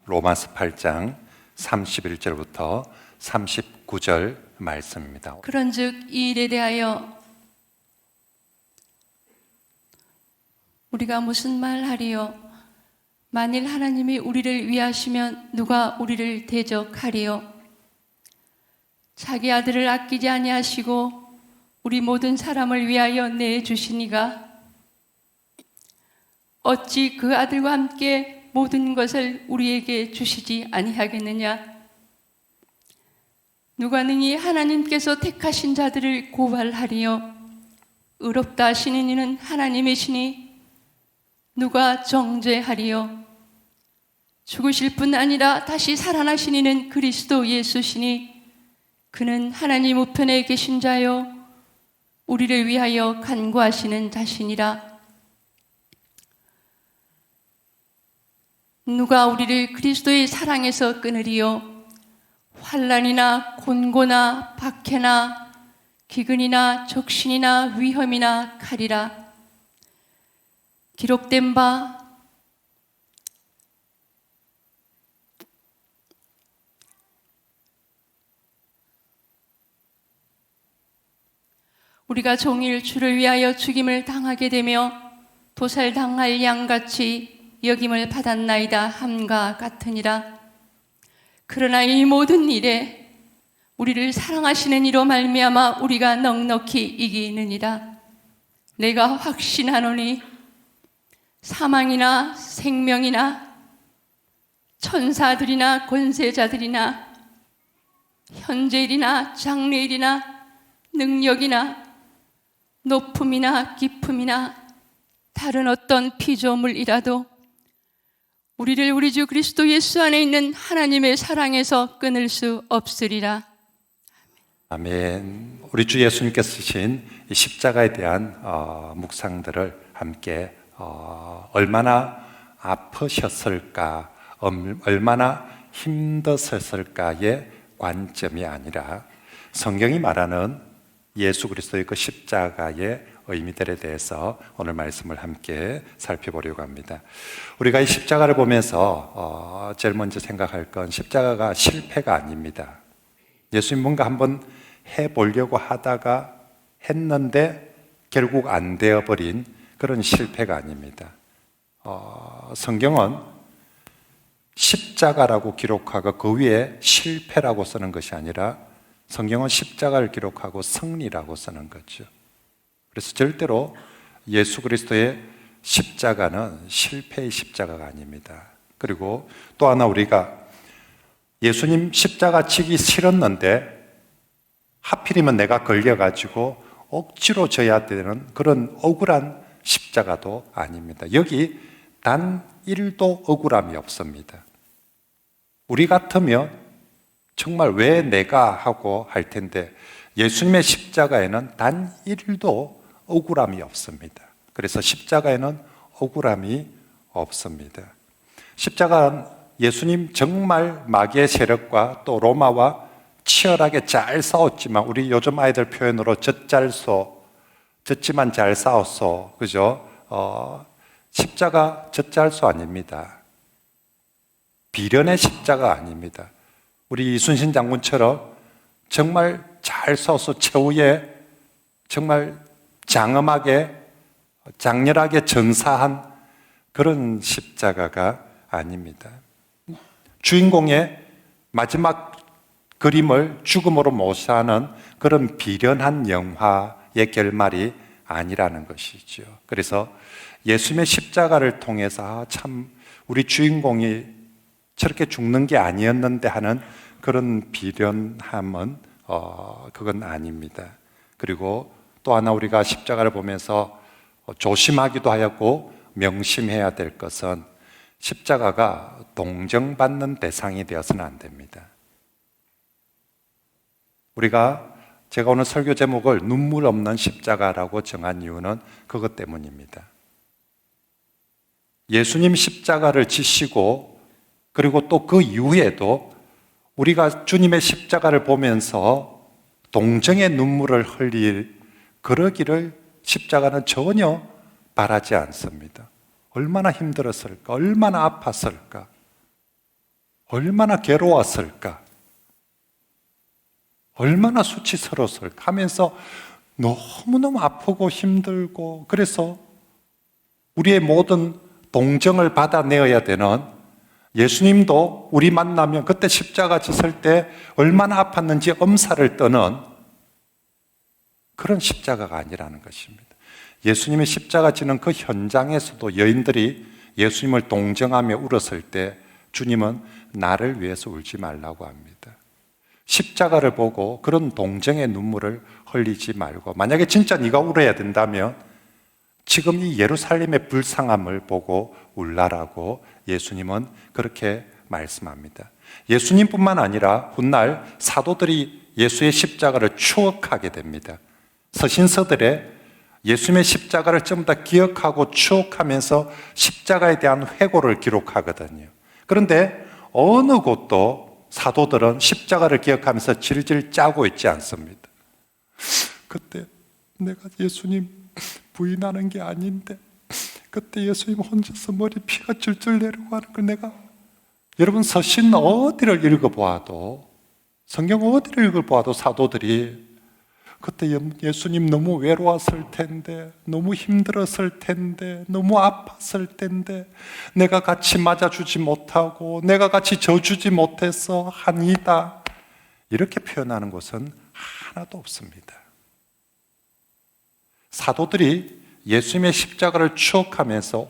로마서 8장 31절부터 39절 말씀입니다. 그런즉 이 일에 대하여 우리가 무슨 말하리요? 만일 하나님이 우리를 위하시면 누가 우리를 대적하리요? 자기 아들을 아끼지 아니하시고 우리 모든 사람을 위하여 내주시니가 어찌 그 아들과 함께 모든 것을 우리에게 주시지 아니하겠느냐? 누가 능히 하나님께서 택하신 자들을 고발하리요? 의롭다 하시는 이는 하나님이시니 누가 정죄하리요? 죽으실 뿐 아니라 다시 살아나신 이는 그리스도 예수시니 그는 하나님 우편에 계신 자요 우리를 위하여 간구하시는 자시니라. 누가 우리를 그리스도의 사랑에서 끊으리요? 환난이나 곤고나 박해나 기근이나 적신이나 위험이나 칼이라. 기록된 바 우리가 종일 주를 위하여 죽임을 당하게 되며 도살당할 양같이 여김을 받았나이다 함과 같으니라. 그러나 이 모든 일에 우리를 사랑하시는 이로 말미암아 우리가 넉넉히 이기느니라. 내가 확신하노니 사망이나 생명이나 천사들이나 권세자들이나 현재일이나 장래일이나 능력이나 높음이나 깊음이나 다른 어떤 피조물이라도 우리를 우리 주 그리스도 예수 안에 있는 하나님의 사랑에서 끊을 수 없으리라. 아멘. 우리 주 예수님께서 쓰신 이 십자가에 대한 묵상들을 함께 얼마나 아프셨을까, 얼마나 힘드셨을까의 관점이 아니라 성경이 말하는 예수 그리스도의 그 십자가의 의미들에 대해서 오늘 말씀을 함께 살펴보려고 합니다. 우리가 이 십자가를 보면서 제일 먼저 생각할 건 십자가가 실패가 아닙니다. 예수님 뭔가 한번 해보려고 하다가 했는데 결국 안 되어버린 그런 실패가 아닙니다. 성경은 십자가라고 기록하고 그 위에 실패라고 쓰는 것이 아니라 성경은 십자가를 기록하고 승리라고 쓰는 거죠. 그래서 절대로 예수 그리스도의 십자가는 실패의 십자가가 아닙니다. 그리고 또 하나 우리가 예수님 십자가 지기 싫었는데 하필이면 내가 걸려가지고 억지로 져야 되는 그런 억울한 십자가도 아닙니다. 여기 단 1도 억울함이 없습니다. 우리 같으면 정말 왜 내가 하고 할 텐데 예수님의 십자가에는 단 1도 억울함이 없습니다. 그래서 십자가에는 억울함이 없습니다. 십자가는 예수님 정말 마귀의 세력과 또 로마와 치열하게 잘 싸웠지만 우리 요즘 아이들 표현으로 졌지만 잘 싸웠어. 그죠? 십자가 젖잘소 아닙니다. 비련의 십자가 아닙니다. 우리 이순신 장군처럼 정말 잘 싸워서 최후에 정말 장엄하게 장렬하게 전사한 그런 십자가가 아닙니다. 주인공의 마지막 그림을 죽음으로 모사하는 그런 비련한 영화의 결말이 아니라는 것이죠. 그래서 예수님의 십자가를 통해서 참 우리 주인공이 저렇게 죽는 게 아니었는데 하는 그런 비련함은 그건 아닙니다. 그리고 또 하나 우리가 십자가를 보면서 조심하기도 하였고 명심해야 될 것은 십자가가 동정받는 대상이 되어서는 안 됩니다. 제가 오늘 설교 제목을 눈물 없는 십자가라고 정한 이유는 그것 때문입니다. 예수님 십자가를 지시고 그리고 또 그 이후에도 우리가 주님의 십자가를 보면서 동정의 눈물을 흘릴 그러기를 십자가는 전혀 바라지 않습니다. 얼마나 힘들었을까? 얼마나 아팠을까? 얼마나 괴로웠을까? 얼마나 수치스러웠을까 하면서 너무너무 아프고 힘들고, 그래서 우리의 모든 동정을 받아내어야 되는 예수님도 우리 만나면 그때 십자가 졌을 때 얼마나 아팠는지 엄살을 떠는 그런 십자가가 아니라는 것입니다. 예수님의 십자가 지는 그 현장에서도 여인들이 예수님을 동정하며 울었을 때 주님은 나를 위해서 울지 말라고 합니다. 십자가를 보고 그런 동정의 눈물을 흘리지 말고, 만약에 진짜 네가 울어야 된다면 지금 이 예루살렘의 불쌍함을 보고 울라라고 예수님은 그렇게 말씀합니다. 예수님뿐만 아니라 훗날 사도들이 예수의 십자가를 추억하게 됩니다. 서신서들에 예수님의 십자가를 전부 다 기억하고 추억하면서 십자가에 대한 회고를 기록하거든요. 그런데 어느 곳도 사도들은 십자가를 기억하면서 질질 짜고 있지 않습니다. 그때 내가 예수님 부인하는 게 아닌데, 그때 예수님 혼자서 머리 피가 줄줄 내려가는 걸 내가, 여러분 서신 어디를 읽어보아도, 성경 어디를 읽어보아도 사도들이 그때 예수님 너무 외로웠을 텐데, 너무 힘들었을 텐데, 너무 아팠을 텐데, 내가 같이 맞아주지 못하고 내가 같이 져주지 못해서 한이다, 이렇게 표현하는 것은 하나도 없습니다. 사도들이 예수님의 십자가를 추억하면서,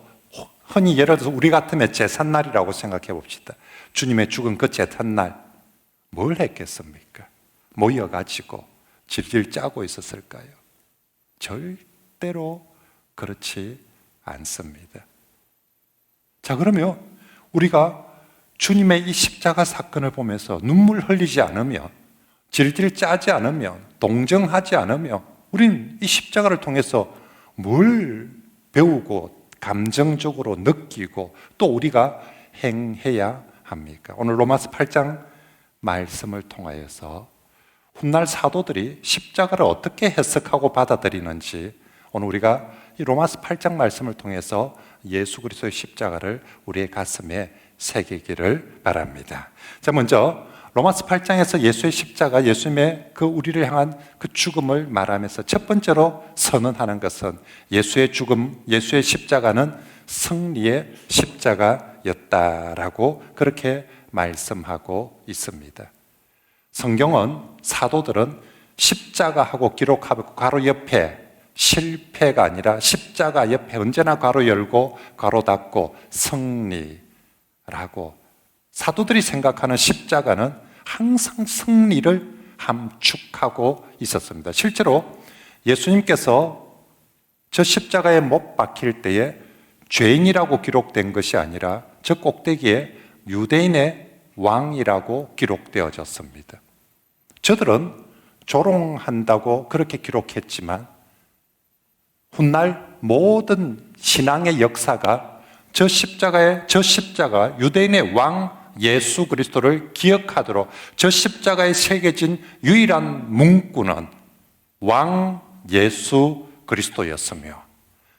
흔히 예를 들어서 우리 같으면 제삿날이라고 생각해 봅시다. 주님의 죽은 그 제삿날 뭘 했겠습니까? 모여가지고 질질 짜고 있었을까요? 절대로 그렇지 않습니다. 자, 그러면 우리가 주님의 이 십자가 사건을 보면서 눈물 흘리지 않으면, 질질 짜지 않으면, 동정하지 않으면 우리는 이 십자가를 통해서 뭘 배우고 감정적으로 느끼고 또 우리가 행해야 합니까? 오늘 로마서 8장 말씀을 통하여서 훗날 사도들이 십자가를 어떻게 해석하고 받아들이는지 오늘 우리가 이 로마서 8장 말씀을 통해서 예수 그리스도의 십자가를 우리의 가슴에 새기기를 바랍니다. 자, 먼저 로마서 8장에서 예수의 십자가, 예수님의 그 우리를 향한 그 죽음을 말하면서 첫 번째로 선언하는 것은 예수의 죽음, 예수의 십자가는 승리의 십자가였다라고 그렇게 말씀하고 있습니다. 성경은, 사도들은 십자가하고 기록하고 괄호 옆에 실패가 아니라 십자가 옆에 언제나 괄호 열고 괄호 닫고 승리라고, 사도들이 생각하는 십자가는 항상 승리를 함축하고 있었습니다. 실제로 예수님께서 저 십자가에 못 박힐 때에 죄인이라고 기록된 것이 아니라 저 꼭대기에 유대인의 왕이라고 기록되어졌습니다. 저들은 조롱한다고 그렇게 기록했지만 훗날 모든 신앙의 역사가 저 십자가 유대인의 왕 예수 그리스도를 기억하도록, 저 십자가에 새겨진 유일한 문구는 왕 예수 그리스도였으며,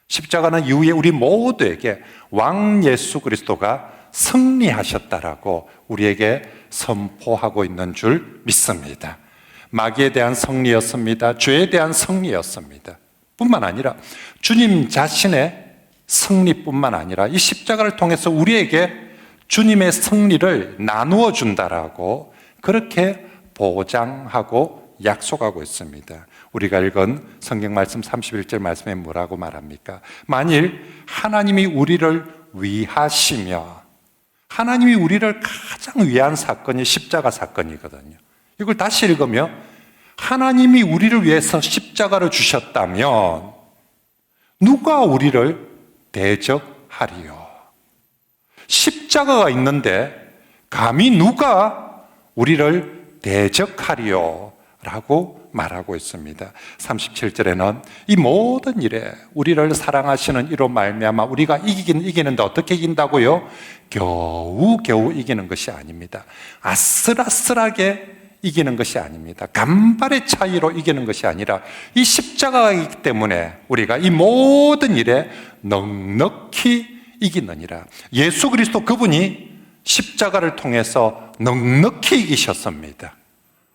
십자가는 이후에 우리 모두에게 왕 예수 그리스도가 승리하셨다라고 우리에게 선포하고 있는 줄 믿습니다. 마귀에 대한 승리였습니다. 죄에 대한 승리였습니다. 뿐만 아니라 주님 자신의 승리뿐만 아니라 이 십자가를 통해서 우리에게 주님의 승리를 나누어 준다라고 그렇게 보장하고 약속하고 있습니다. 우리가 읽은 성경 말씀 31절 말씀에 뭐라고 말합니까? 만일 하나님이 우리를 위하시며, 하나님이 우리를 가장 위한 사건이 십자가 사건이거든요. 이걸 다시 읽으면 하나님이 우리를 위해서 십자가를 주셨다면 누가 우리를 대적하리요? 십자가가 있는데 감히 누가 우리를 대적하리요? 라고 말하고 있습니다. 37절에는 이 모든 일에 우리를 사랑하시는 이로 말미암아 우리가 이기는데 어떻게 이긴다고요? 겨우 이기는 것이 아닙니다. 아슬아슬하게 이기는 것이 아닙니다. 간발의 차이로 이기는 것이 아니라 이 십자가가 있기 때문에 우리가 이 모든 일에 넉넉히 이기느니라. 예수 그리스도 그분이 십자가를 통해서 넉넉히 이기셨습니다.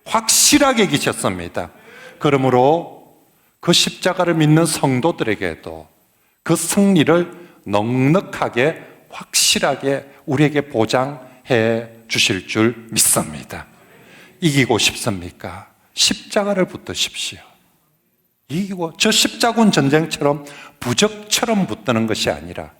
확실하게 이기셨습니다. 그러므로 그 십자가를 믿는 성도들에게도 그 승리를 넉넉하게 확실하게 우리에게 보장해 주실 줄 믿습니다. 이기고 싶습니까? 십자가를 붙드십시오. 이기고, 저 십자군 전쟁처럼 부적처럼 붙드는 것이 아니라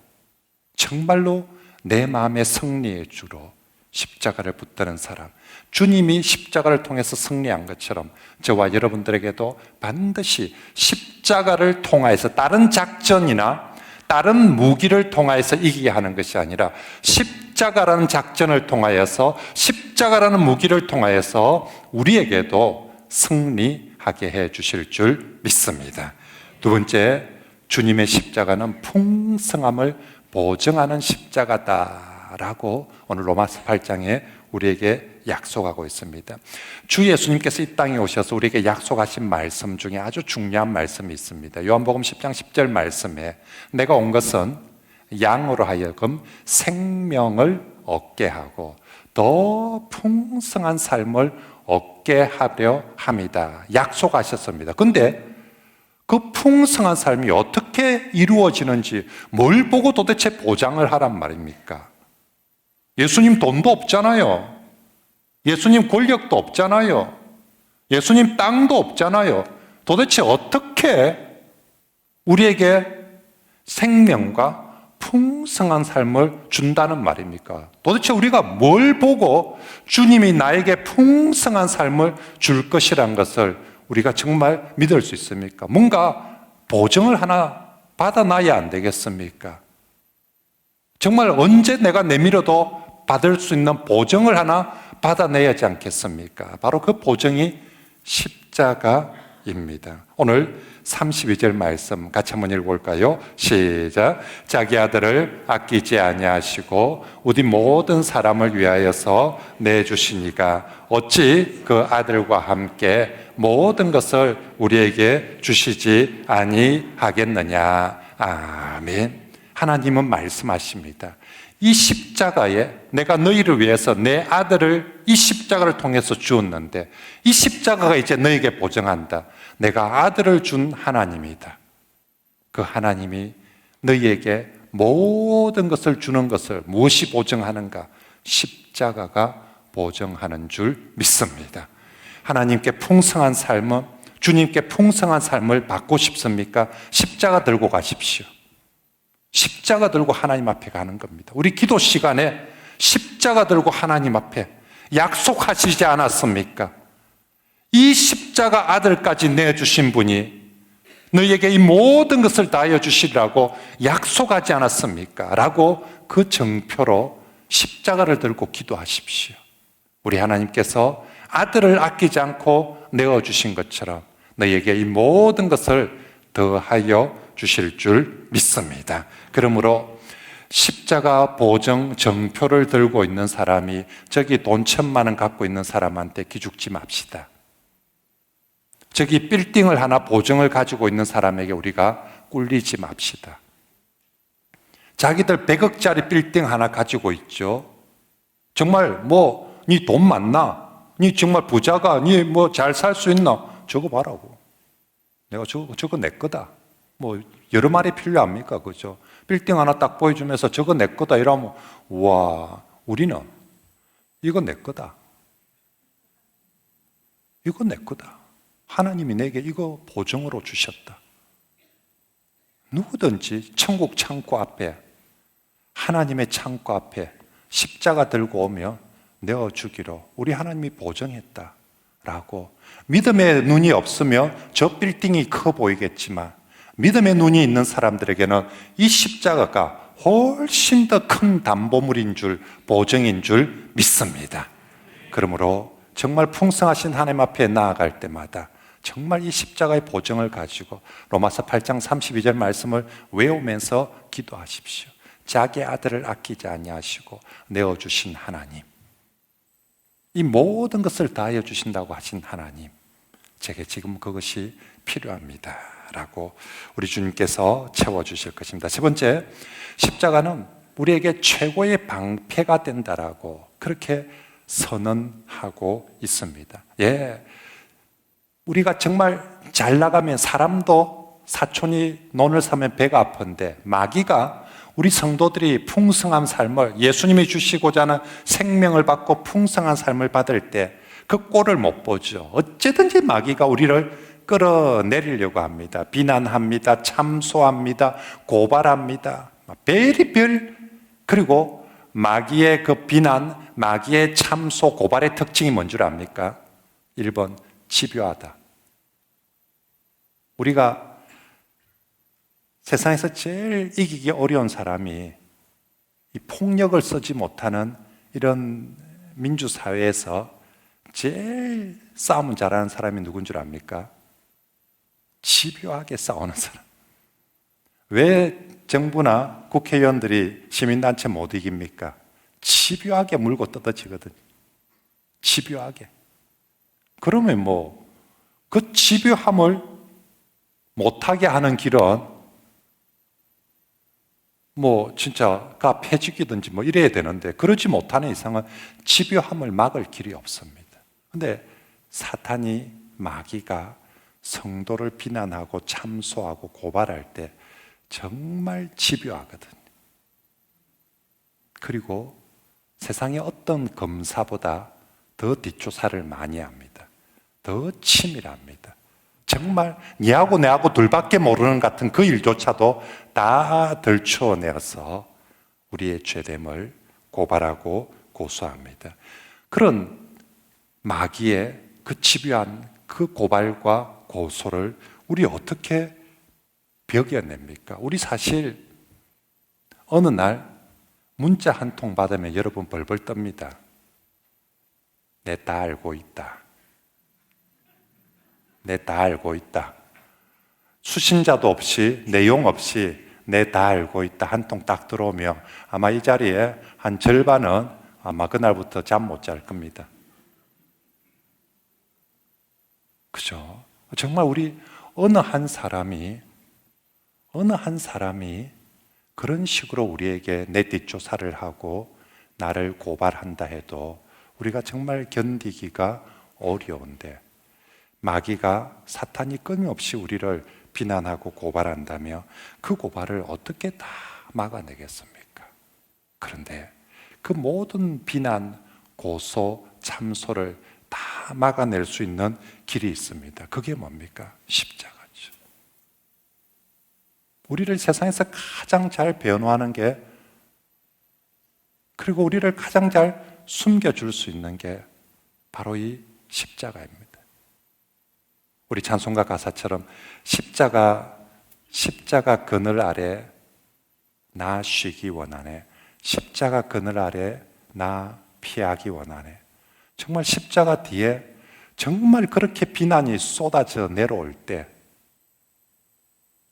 정말로 내 마음의 승리의 주로 십자가를 붙드는 사람, 주님이 십자가를 통해서 승리한 것처럼 저와 여러분들에게도 반드시 십자가를 통하여서 다른 작전이나 다른 무기를 통하여서 이기게 하는 것이 아니라 십자가라는 작전을 통하여서, 십자가라는 무기를 통하여서 우리에게도 승리하게 해 주실 줄 믿습니다. 두 번째, 주님의 십자가는 풍성함을 보증하는 십자가다라고 오늘 로마서 8장에 우리에게 약속하고 있습니다. 주 예수님께서 이 땅에 오셔서 우리에게 약속하신 말씀 중에 아주 중요한 말씀이 있습니다. 요한복음 10장 10절 말씀에 내가 온 것은 양으로 하여금 생명을 얻게 하고 더 풍성한 삶을 얻게 하려 함이다 약속하셨습니다. 근데 그 풍성한 삶이 어떻게 이루어지는지 뭘 보고 도대체 보장을 하란 말입니까? 예수님 돈도 없잖아요. 예수님 권력도 없잖아요. 예수님 땅도 없잖아요. 도대체 어떻게 우리에게 생명과 풍성한 삶을 준다는 말입니까? 도대체 우리가 뭘 보고 주님이 나에게 풍성한 삶을 줄 것이란 것을 우리가 정말 믿을 수 있습니까? 뭔가 보증을 하나 받아놔야 안 되겠습니까? 정말 언제 내가 내밀어도 받을 수 있는 보증을 하나 받아내야 하지 않겠습니까? 바로 그 보증이 십자가입니다. 오늘 32절 말씀 같이 한번 읽어볼까요? 시작. 자기 아들을 아끼지 아니하시고 우리 모든 사람을 위하여서 내주시니까 어찌 그 아들과 함께 모든 것을 우리에게 주시지 아니하겠느냐. 아멘. 하나님은 말씀하십니다. 이 십자가에 내가 너희를 위해서 내 아들을 이 십자가를 통해서 주었는데 이 십자가가 이제 너에게 보증한다. 내가 아들을 준 하나님이다. 그 하나님이 너희에게 모든 것을 주는 것을 무엇이 보증하는가? 십자가가 보증하는 줄 믿습니다. 하나님께 풍성한 삶은, 주님께 풍성한 삶을 받고 싶습니까? 십자가 들고 가십시오. 십자가 들고 하나님 앞에 가는 겁니다. 우리 기도 시간에 십자가 들고 하나님 앞에 약속하시지 않았습니까? 이 십자가 아들까지 내주신 분이 너희에게 이 모든 것을 다하여 주시라고 약속하지 않았습니까? 라고 그 정표로 십자가를 들고 기도하십시오. 우리 하나님께서 아들을 아끼지 않고 내어주신 것처럼 너희에게 이 모든 것을 더하여 주실 줄 믿습니다. 그러므로 십자가 보증 정표를 들고 있는 사람이 저기 돈 1,000만 원 갖고 있는 사람한테 기죽지 맙시다. 저기 빌딩을 하나 보증을 가지고 있는 사람에게 우리가 꿀리지 맙시다. 자기들 100억짜리 빌딩 하나 가지고 있죠. 정말 니 돈 많나? 니 정말 부자가? 니 잘 살 수 있나? 저거 봐라고. 내가 저거 내 거다. 여러 말이 필요합니까? 그죠? 빌딩 하나 딱 보여주면서 저거 내 거다 이러면, 우와, 우리는 이거 내 거다. 이거 내 거다. 하나님이 내게 이거 보증으로 주셨다. 누구든지 천국 창고 앞에, 하나님의 창고 앞에 십자가 들고 오면 내어주기로 우리 하나님이 보증했다 라고. 믿음의 눈이 없으면 저 빌딩이 커 보이겠지만 믿음의 눈이 있는 사람들에게는 이 십자가가 훨씬 더 큰 담보물인 줄, 보증인 줄 믿습니다. 그러므로 정말 풍성하신 하나님 앞에 나아갈 때마다 정말 이 십자가의 보증을 가지고 로마서 8장 32절 말씀을 외우면서 기도하십시오. 자기 아들을 아끼지 아니하시고 내어주신 하나님, 이 모든 것을 다하여 주신다고 하신 하나님, 제게 지금 그것이 필요합니다 라고 우리 주님께서 채워주실 것입니다. 세 번째, 십자가는 우리에게 최고의 방패가 된다라고 그렇게 선언하고 있습니다. 예, 우리가 정말 잘 나가면 사람도 사촌이 논을 사면 배가 아픈데 마귀가 우리 성도들이 풍성한 삶을 예수님이 주시고자 하는 생명을 받고 풍성한 삶을 받을 때 그 꼴을 못 보죠. 어쨌든지 마귀가 우리를 끌어내리려고 합니다. 비난합니다. 참소합니다. 고발합니다. 별의별. 그리고 마귀의 그 비난, 마귀의 참소, 고발의 특징이 뭔 줄 압니까? 1번, 집요하다. 우리가 세상에서 제일 이기기 어려운 사람이 이 폭력을 쓰지 못하는 이런 민주사회에서 제일 싸움을 잘하는 사람이 누군 줄 압니까? 집요하게 싸우는 사람. 왜 정부나 국회의원들이 시민단체 못 이깁니까? 집요하게 물고 뜯어지거든요. 집요하게. 그러면 뭐, 그 집요함을 못하게 하는 길은 뭐 진짜 가 폐지기든지 뭐 이래야 되는데 그러지 못하는 이상은 집요함을 막을 길이 없습니다. 근데 사탄이 마귀가 성도를 비난하고 참소하고 고발할 때 정말 집요하거든요. 그리고 세상의 어떤 검사보다 더 뒷조사를 많이 합니다. 더 치밀합니다. 정말 니하고 내하고 둘밖에 모르는 같은 그 일조차도 다 들추어내어서 우리의 죄됨을 고발하고 고소합니다. 그런 마귀의 그 집요한 그 고발과 고소를 우리 어떻게 벽여냅니까? 우리 사실 어느 날 문자 한 통 받으면 여러분 벌벌 떱니다. 내 다 알고 있다. 내 다 알고 있다. 수신자도 없이 내용 없이 내 다 알고 있다 한 통 딱 들어오면 아마 이 자리에 한 절반은 아마 그날부터 잠 못 잘 겁니다. 그죠? 정말 우리 어느 한 사람이 그런 식으로 우리에게 내 뒷조사를 하고 나를 고발한다 해도 우리가 정말 견디기가 어려운데 마귀가 사탄이 끊임없이 우리를 비난하고 고발한다며 그 고발을 어떻게 다 막아내겠습니까? 그런데 그 모든 비난, 고소, 참소를 다 막아낼 수 있는 길이 있습니다. 그게 뭡니까? 십자가죠. 우리를 세상에서 가장 잘 변호하는 게 그리고 우리를 가장 잘 숨겨줄 수 있는 게 바로 이 십자가입니다. 우리 찬송가 가사처럼 십자가 그늘 아래 나 쉬기 원하네. 십자가 그늘 아래 나 피하기 원하네. 정말 십자가 뒤에 정말 그렇게 비난이 쏟아져 내려올 때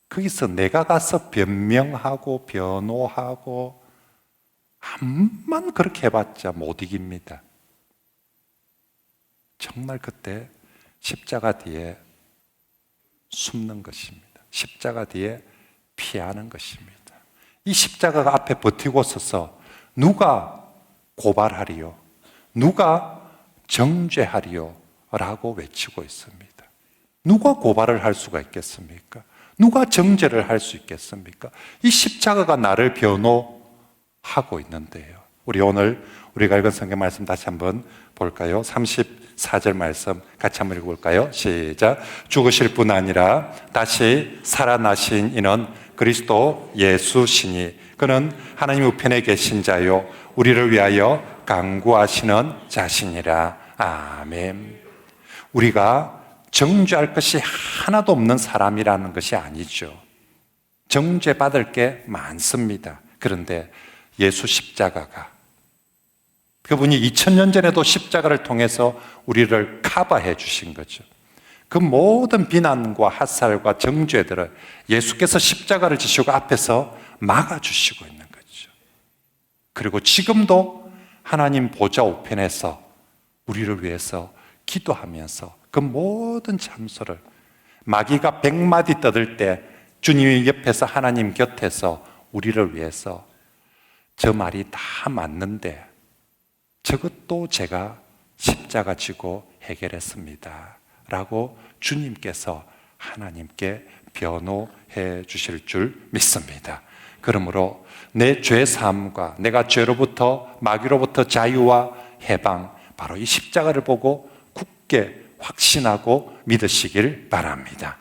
거기서 내가 가서 변명하고 변호하고 암만 그렇게 해봤자 못 이깁니다. 정말 그때 십자가 뒤에 숨는 것입니다. 십자가 뒤에 피하는 것입니다. 이 십자가가 앞에 버티고 서서 누가 고발하리요? 누가 정죄하리요? 라고 외치고 있습니다. 누가 고발을 할 수가 있겠습니까? 누가 정죄를 할 수 있겠습니까? 이 십자가가 나를 변호하고 있는데요. 우리 오늘 우리가 읽은 성경 말씀 다시 한번 볼까요? 34절 말씀 같이 한번 읽어볼까요? 시작. 죽으실 뿐 아니라 다시 살아나신 이는 그리스도 예수시니 그는 하나님 우편에 계신 자요 우리를 위하여 간구하시는 자신이라. 아멘. 우리가 정죄할 것이 하나도 없는 사람이라는 것이 아니죠. 정죄받을 게 많습니다. 그런데 예수 십자가가 그분이 2000년 전에도 십자가를 통해서 우리를 커버해 주신 거죠. 그 모든 비난과 핫살과 정죄들을 예수께서 십자가를 지시고 앞에서 막아주시고 있는 거죠. 그리고 지금도 하나님 보좌 우편에서 우리를 위해서 기도하면서 그 모든 참소를 마귀가 100마디 떠들 때 주님이 옆에서 하나님 곁에서 우리를 위해서 저 말이 다 맞는데 저것도 제가 십자가 지고 해결했습니다 라고 주님께서 하나님께 변호해 주실 줄 믿습니다. 그러므로 내 죄사함과 내가 죄로부터 마귀로부터 자유와 해방, 바로 이 십자가를 보고 굳게 확신하고 믿으시길 바랍니다.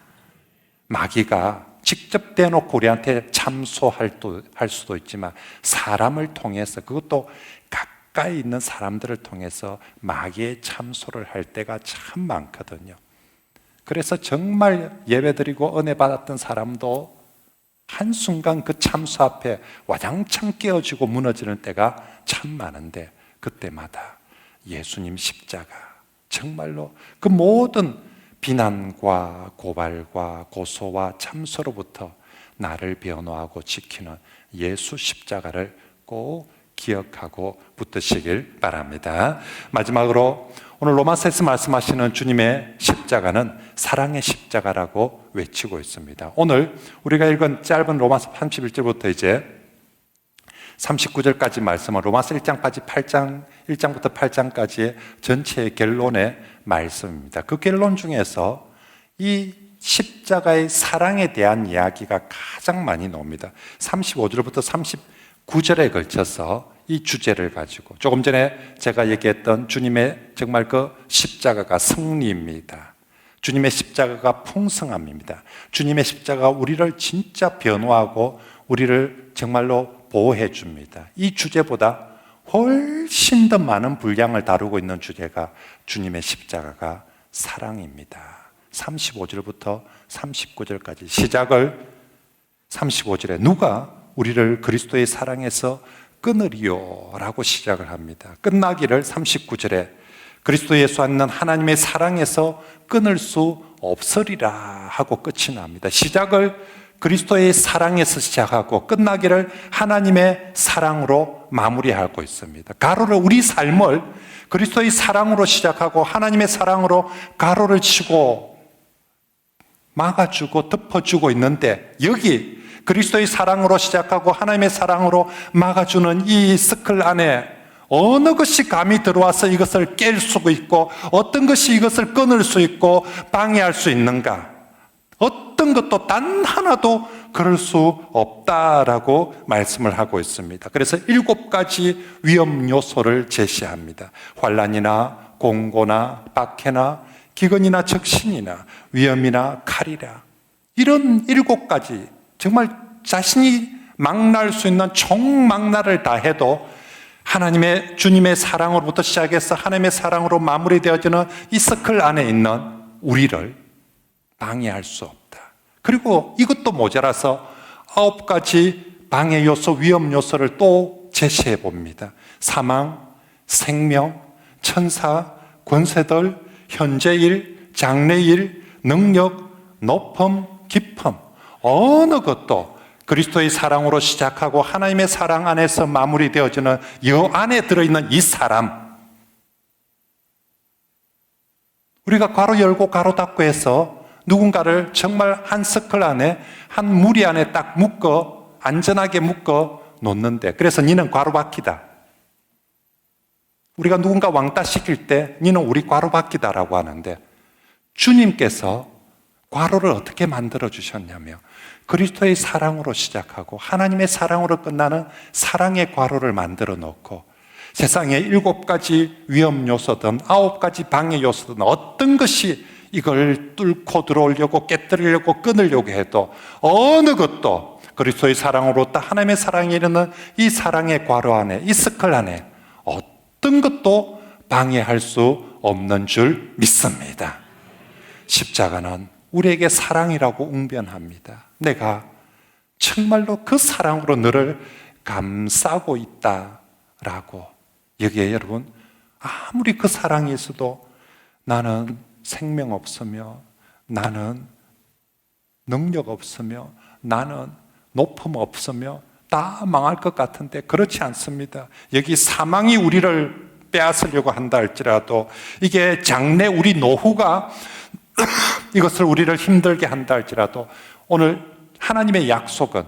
마귀가 직접 대놓고 우리한테 참소할 수도 있지만 사람을 통해서, 그것도 가까이 있는 사람들을 통해서 마귀의 참소를 할 때가 참 많거든요. 그래서 정말 예배드리고 은혜 받았던 사람도 한순간 그 참소 앞에 와장창 깨어지고 무너지는 때가 참 많은데, 그때마다 예수님 십자가, 정말로 그 모든 비난과 고발과 고소와 참소로부터 나를 변호하고 지키는 예수 십자가를 꼭 기억하고 붙드시길 바랍니다. 마지막으로 오늘 로마서에서 말씀하시는 주님의 십자가는 사랑의 십자가라고 외치고 있습니다. 오늘 우리가 읽은 짧은 로마서 31절부터 이제 39절까지 말씀은 로마서 1장부터 8장까지의 전체의 결론의 말씀입니다. 그 결론 중에서 이 십자가의 사랑에 대한 이야기가 가장 많이 나옵니다. 35절부터 39절에 걸쳐서 이 주제를 가지고, 조금 전에 제가 얘기했던 주님의 정말 그 십자가가 승리입니다. 주님의 십자가가 풍성함입니다. 주님의 십자가가 우리를 진짜 변호하고 우리를 정말로 보호해 줍니다. 이 주제보다 훨씬 더 많은 분량을 다루고 있는 주제가 주님의 십자가가 사랑입니다. 35절부터 39절까지 시작을 35절에 누가 우리를 그리스도의 사랑에서 끊으리요 라고 시작을 합니다. 끝나기를 39절에 그리스도 예수 안는 하나님의 사랑에서 끊을 수 없으리라 하고 끝이 납니다. 시작을 그리스도의 사랑에서 시작하고 끝나기를 하나님의 사랑으로 마무리하고 있습니다. 가로를, 우리 삶을 그리스도의 사랑으로 시작하고 하나님의 사랑으로 가로를 치고 막아주고 덮어주고 있는데, 여기 그리스도의 사랑으로 시작하고 하나님의 사랑으로 막아주는 이 서클 안에 어느 것이 감히 들어와서 이것을 깰 수 있고 어떤 것이 이것을 끊을 수 있고 방해할 수 있는가? 어떤 것도 단 하나도 그럴 수 없다라고 말씀을 하고 있습니다. 그래서 7가지 위험 요소를 제시합니다. 환난이나 공고나 박해나 기근이나 적신이나 위험이나 칼이라, 이런 7가지 정말 자신이 망라할 수 있는 총망라를 다 해도 하나님의 주님의 사랑으로부터 시작해서 하나님의 사랑으로 마무리되어지는 이 서클 안에 있는 우리를 방해할 수 없다. 그리고 이것도 모자라서 9가지 방해 요소, 위험 요소를 또 제시해 봅니다. 사망, 생명, 천사, 권세들, 현재일, 장래일, 능력, 높음, 깊음, 어느 것도 그리스도의 사랑으로 시작하고 하나님의 사랑 안에서 마무리되어지는 이 안에 들어있는 이 사람, 우리가 괄호 열고 괄호 닫고 해서 누군가를 정말 한 서클 안에, 한 무리 안에 딱 묶어, 안전하게 묶어 놓는데, 그래서 니는 괄호 바퀴다. 우리가 누군가 왕따 시킬 때 니는 우리 괄호 바퀴다라고 하는데, 주님께서 괄호를 어떻게 만들어 주셨냐며 그리스도의 사랑으로 시작하고 하나님의 사랑으로 끝나는 사랑의 괄호를 만들어 놓고, 세상에 7가지 위험 요소든 9가지 방해 요소든 어떤 것이 이걸 뚫고 들어오려고 깨뜨리려고 끊으려고 해도 어느 것도 그리스도의 사랑으로 딱 하나님의 사랑에 이르는 이 사랑의 괄호 안에, 이 서클 안에 어떤 것도 방해할 수 없는 줄 믿습니다. 십자가는 우리에게 사랑이라고 웅변합니다. 내가 정말로 그 사랑으로 너를 감싸고 있다라고. 여기에 여러분, 아무리 그 사랑이 있어도 나는 생명 없으며, 나는 능력 없으며, 나는 높음 없으며 다 망할 것 같은데 그렇지 않습니다. 여기 사망이 우리를 빼앗으려고 한다 할지라도, 이게 장래 우리 노후가 이것을 우리를 힘들게 한다 할지라도, 오늘 하나님의 약속은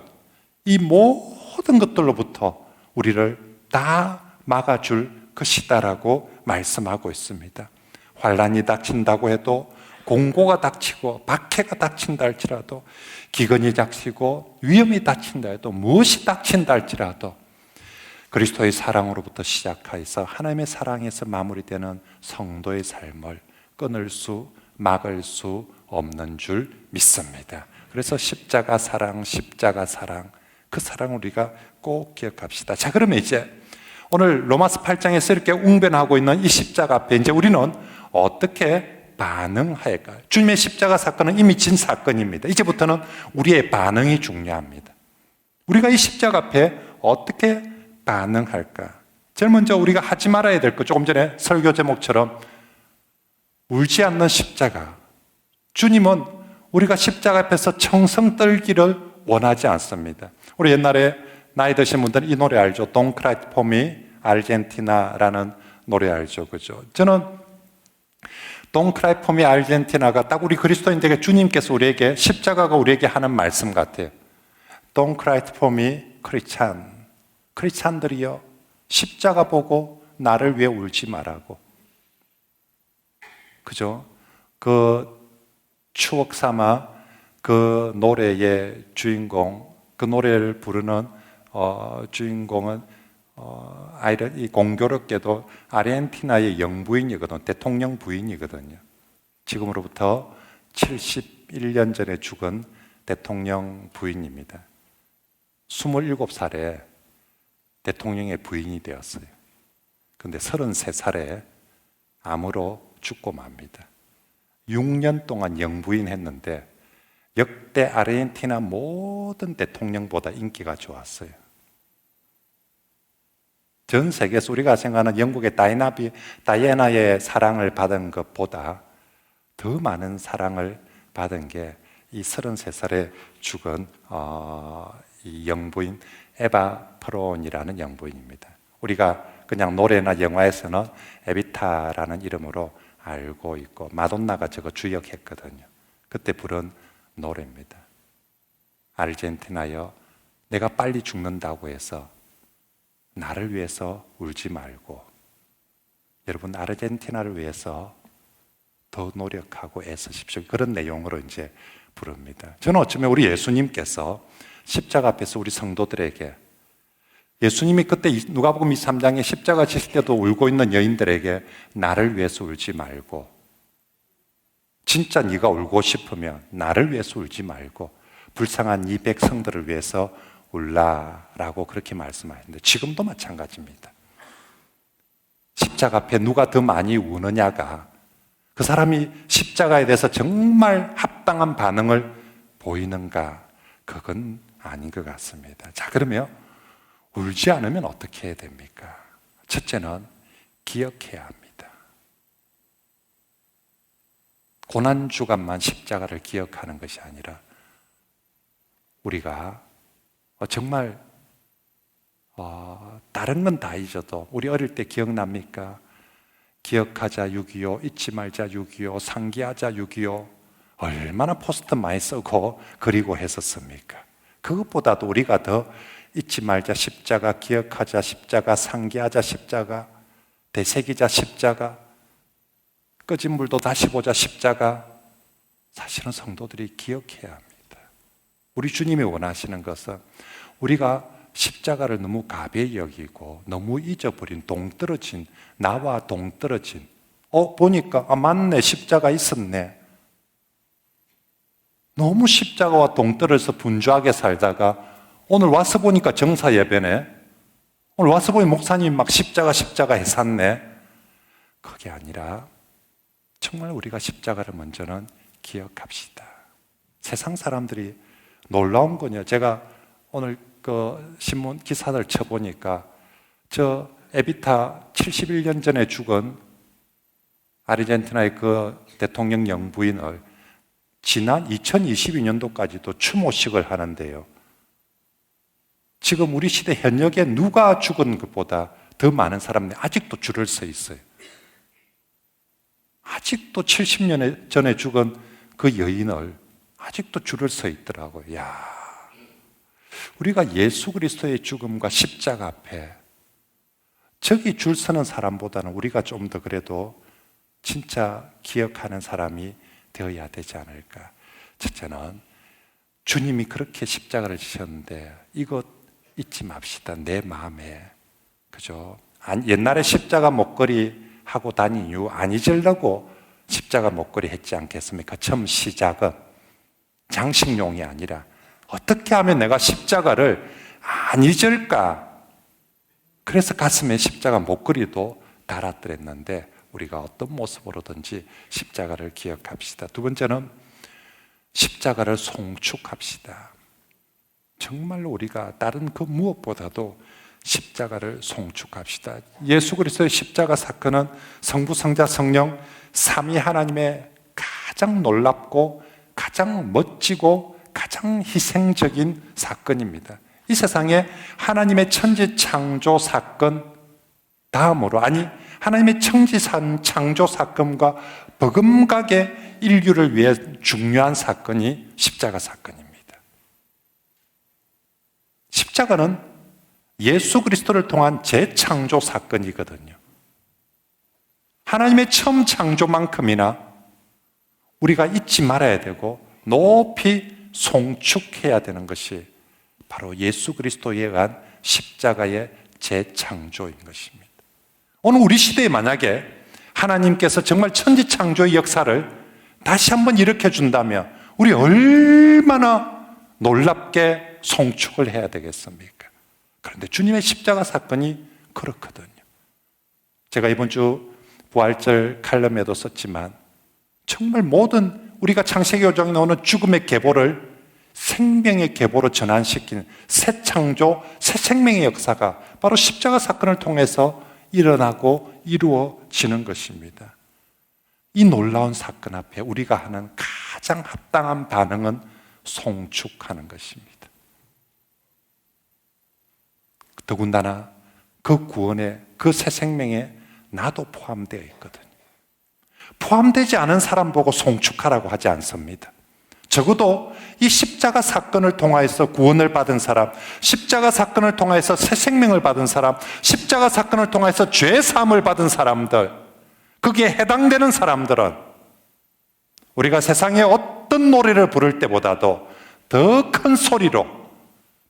이 모든 것들로부터 우리를 다 막아줄 것이다라고 말씀하고 있습니다. 환란이 닥친다고 해도, 공고가 닥치고 박해가 닥친다 할지라도, 기근이 닥치고 위험이 닥친다 해도, 무엇이 닥친다 할지라도 그리스도의 사랑으로부터 시작하여서 하나님의 사랑에서 마무리되는 성도의 삶을 끊을 수, 막을 수 없는 줄 믿습니다. 그래서 십자가 사랑, 십자가 사랑, 그 사랑 우리가 꼭 기억합시다. 자, 그러면 이제 오늘 로마서 8장에서 이렇게 웅변하고 있는 이 십자가 앞에 이제 우리는 어떻게 반응할까요? 주님의 십자가 사건은 이미 진 사건입니다. 이제부터는 우리의 반응이 중요합니다. 우리가 이 십자가 앞에 어떻게 반응할까? 제일 먼저 우리가 하지 말아야 될 것, 조금 전에 설교 제목처럼 울지 않는 십자가. 주님은 우리가 십자가 앞에서 청성 떨기를 원하지 않습니다. 우리 옛날에 나이 드신 분들은 이 노래 알죠? Don't Cry For Me, 아르헨티나라는 노래 알죠? 그죠? 저는 Don't Cry For Me, 아르헨티나가 딱 우리 그리스도인들에게 주님께서 우리에게, 십자가가 우리에게 하는 말씀 같아요. Don't Cry For Me, 크리스찬. 크리스찬들이여, 십자가 보고 나를 위해 울지 말라고. 그죠? 그 추억 삼아 그 노래의 주인공, 그 노래를 부르는 주인공은 이 공교롭게도 아르헨티나의 영부인이거든, 대통령 부인이거든요. 지금으로부터 71년 전에 죽은 대통령 부인입니다. 27살에 대통령의 부인이 되었어요. 그런데 33살에 암으로 죽고 맙니다. 6년 동안 영부인 했는데 역대 아르헨티나 모든 대통령보다 인기가 좋았어요. 전 세계에서 우리가 생각하는 영국의 다이애나의 사랑을 받은 것보다 더 많은 사랑을 받은 게 이 33살에 죽은 이 영부인 에바 프론이라는 영부인입니다. 우리가 그냥 노래나 영화에서는 에비타라는 이름으로 알고 있고, 마돈나가 저거 주역했거든요. 그때 부른 노래입니다. 아르헨티나여, 내가 빨리 죽는다고 해서 나를 위해서 울지 말고, 여러분 아르헨티나를 위해서 더 노력하고 애쓰십시오. 그런 내용으로 이제 부릅니다. 저는 어쩌면 우리 예수님께서 십자가 앞에서 우리 성도들에게, 예수님이 그때 누가복음 23장에 십자가 지실 때도 울고 있는 여인들에게 나를 위해서 울지 말고, 진짜 네가 울고 싶으면 나를 위해서 울지 말고 불쌍한 이 백성들을 위해서 울라라고 그렇게 말씀하셨는데, 지금도 마찬가지입니다. 십자가 앞에 누가 더 많이 우느냐가, 그 사람이 십자가에 대해서 정말 합당한 반응을 보이는가, 그건 아닌 것 같습니다. 자, 그러면 울지 않으면 어떻게 해야 됩니까? 첫째는 기억해야 합니다. 고난주간만 십자가를 기억하는 것이 아니라 우리가 정말 다른 건 다 잊어도, 우리 어릴 때 기억납니까? 기억하자 6.25, 잊지 말자 6.25, 상기하자 6.25, 얼마나 포스터 많이 쓰고 그리고 했었습니까? 그것보다도 우리가 더 잊지 말자 십자가, 기억하자 십자가, 상기하자 십자가, 되새기자 십자가, 꺼진 불도 다시 보자 십자가, 사실은 성도들이 기억해야 합니다. 우리 주님이 원하시는 것은 우리가 십자가를 너무 가벼이 여기고 너무 잊어버린, 동떨어진, 나와 동떨어진, 보니까 맞네, 십자가 있었네, 너무 십자가와 동떨어져서 분주하게 살다가 오늘 와서 보니까 정사 예배네, 오늘 와서 보니 목사님 막 십자가 해샀네. 그게 아니라 정말 우리가 십자가를 먼저는 기억합시다. 세상 사람들이 놀라운 거냐, 제가 오늘 그 신문 기사들 쳐보니까 저 에비타 71년 전에 죽은 아르헨티나의 그 대통령 영부인을 지난 2022년도까지도 추모식을 하는데요, 지금 우리 시대 현역에 누가 죽은 것보다 더 많은 사람들이 아직도 줄을 서 있어요. 아직도 70년 전에 죽은 그 여인을 아직도 줄을 서 있더라고요. 야, 우리가 예수 그리스도의 죽음과 십자가 앞에 저기 줄 서는 사람보다는 우리가 좀 더 그래도 진짜 기억하는 사람이 되어야 되지 않을까. 첫째는 주님이 그렇게 십자가를 지셨는데 이것 잊지 맙시다. 내 마음에. 그죠? 옛날에 십자가 목걸이 하고 다닌 이유 안 잊으려고 십자가 목걸이 했지 않겠습니까? 처음 시작은 장식용이 아니라 어떻게 하면 내가 십자가를 안 잊을까? 그래서 가슴에 십자가 목걸이도 달았더랬는데 우리가 어떤 모습으로든지 십자가를 기억합시다. 두 번째는 십자가를 송축합시다. 정말로 우리가 다른 그 무엇보다도 십자가를 송축합시다. 예수 그리스도의 십자가 사건은 성부, 성자, 성령 삼위 하나님의 가장 놀랍고 가장 멋지고 가장 희생적인 사건입니다. 이 세상에 하나님의 천지 창조 사건 다음으로, 아니 하나님의 천지 창조 사건과 버금가게 인류를 위해 중요한 사건이 십자가 사건입니다. 십자가는 예수 그리스도를 통한 재창조 사건이거든요. 하나님의 처음 창조만큼이나 우리가 잊지 말아야 되고 높이 송축해야 되는 것이 바로 예수 그리스도에 의한 십자가의 재창조인 것입니다. 오늘 우리 시대에 만약에 하나님께서 정말 천지창조의 역사를 다시 한번 일으켜 준다면 우리 얼마나 놀랍게 송축을 해야 되겠습니까? 그런데 주님의 십자가 사건이 그렇거든요. 제가 이번 주 부활절 칼럼에도 썼지만 정말 모든 우리가 창세기 5장에 나오는 죽음의 계보를 생명의 계보로 전환시키는 새 창조, 새 생명의 역사가 바로 십자가 사건을 통해서 일어나고 이루어지는 것입니다. 이 놀라운 사건 앞에 우리가 하는 가장 합당한 반응은 송축하는 것입니다. 더군다나 그 구원에, 그 새 생명에 나도 포함되어 있거든요. 포함되지 않은 사람 보고 송축하라고 하지 않습니다. 적어도 이 십자가 사건을 통하여서 구원을 받은 사람, 십자가 사건을 통하여서 새 생명을 받은 사람, 십자가 사건을 통하여서 죄 사함을 받은 사람들, 거기에 해당되는 사람들은 우리가 세상에 어떤 노래를 부를 때보다도 더 큰 소리로,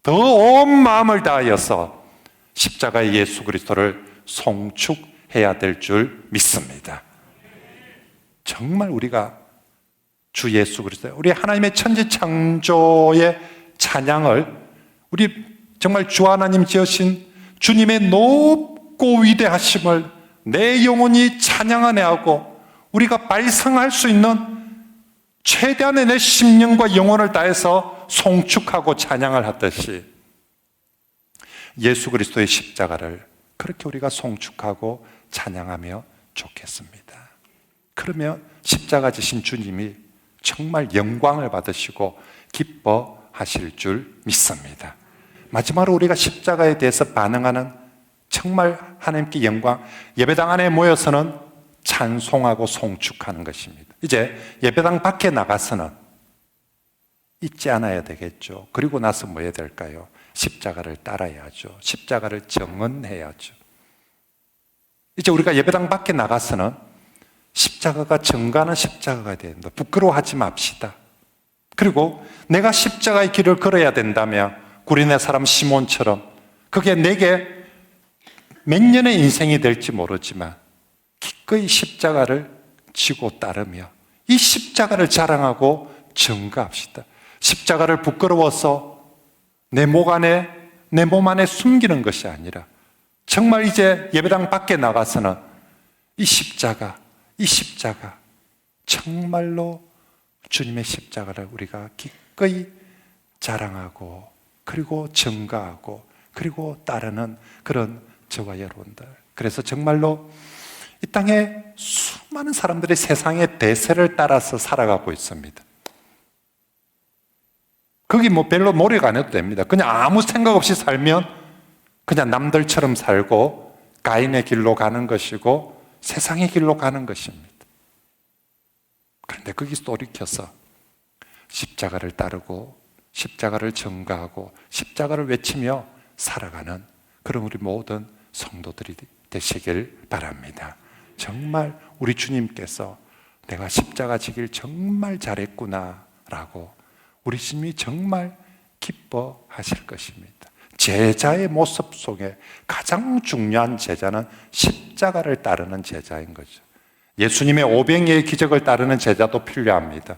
더 온 마음을 다하여서 십자가의 예수 그리스도를 송축해야 될 줄 믿습니다. 정말 우리가 주 예수 그리스도, 우리 하나님의 천지 창조의 찬양을, 우리 정말 주 하나님 지으신 주님의 높고 위대하심을 내 영혼이 찬양하네 하고 우리가 발성할 수 있는 최대한의 내 심령과 영혼을 다해서 송축하고 찬양을 하듯이 예수 그리스도의 십자가를 그렇게 우리가 송축하고 찬양하며 좋겠습니다. 그러면 십자가 지신 주님이 정말 영광을 받으시고 기뻐하실 줄 믿습니다. 마지막으로 우리가 십자가에 대해서 반응하는 정말 하나님께 영광, 예배당 안에 모여서는 찬송하고 송축하는 것입니다. 이제 예배당 밖에 나가서는 잊지 않아야 되겠죠. 그리고 나서 뭐 해야 될까요? 십자가를 따라야죠. 십자가를 정언해야죠. 이제 우리가 예배당 밖에 나가서는 십자가가 정가는 십자가가 됩니다. 부끄러워하지 맙시다. 그리고 내가 십자가의 길을 걸어야 된다면 구레네 사람 시몬처럼 그게 내게 몇 년의 인생이 될지 모르지만 기꺼이 십자가를 지고 따르며 이 십자가를 자랑하고 증거합시다. 십자가를 부끄러워서 내 몸 안에 숨기는 것이 아니라 정말 이제 예배당 밖에 나가서는 이 십자가 정말로 주님의 십자가를 우리가 기꺼이 자랑하고 그리고 증거하고 그리고 따르는 그런 저와 여러분들, 그래서 정말로 이 땅에 수많은 사람들이 세상의 대세를 따라서 살아가고 있습니다. 거기 뭐 별로 노력 안 해도 됩니다. 그냥 아무 생각 없이 살면 그냥 남들처럼 살고 가인의 길로 가는 것이고 세상의 길로 가는 것입니다. 그런데 거기서 돌이켜서 십자가를 따르고 십자가를 전가하고 십자가를 외치며 살아가는 그런 우리 모든 성도들이 되시길 바랍니다. 정말 우리 주님께서 내가 십자가 지길 정말 잘했구나 라고 우리 주님이 정말 기뻐하실 것입니다. 제자의 모습 속에 가장 중요한 제자는 십자가를 따르는 제자인 거죠. 예수님의 오병이의 기적을 따르는 제자도 필요합니다.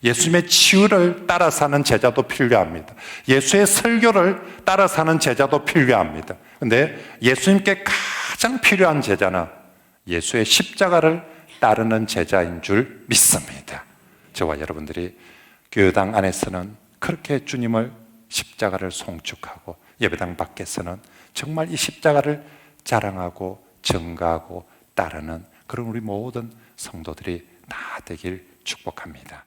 예수님의 치유를 따라 사는 제자도 필요합니다. 예수의 설교를 따라 사는 제자도 필요합니다. 그런데 예수님께 가장 필요한 제자는 예수의 십자가를 따르는 제자인 줄 믿습니다. 저와 여러분들이 교회당 안에서는 그렇게 주님을 십자가를 송축하고 예배당 밖에서는 정말 이 십자가를 자랑하고 전가하고 따르는 그런 우리 모든 성도들이 다 되길 축복합니다.